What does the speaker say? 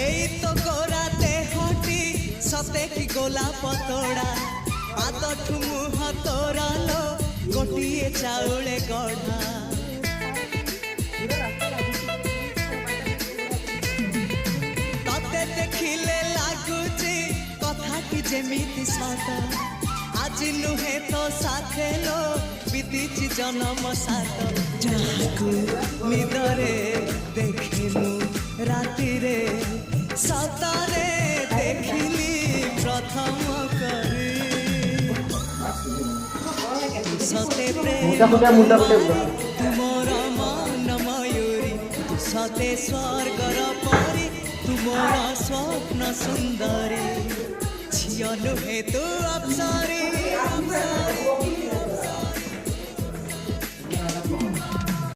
এই তো গোরা দেহটি সতে কি গোলাপ তোড়া পাদঠু মুহ তোরালো গোটিয়ে চাউলে গড়া ততে দেখিলে লাগুছি কথাটি যেমিতি সত আজি নুহে তো সাথে লো বিতিছি জনম সাত যাহাকু নিদরে দেখিনু রাতিরে সতরে দেখিলি প্রথম করে সতে প্রেম তুমর মন ময়ূরী সতে স্বর্গর পরি তুমর স্বপ্ন সুন্দরী ঝিও নুহে তু অপ্সরী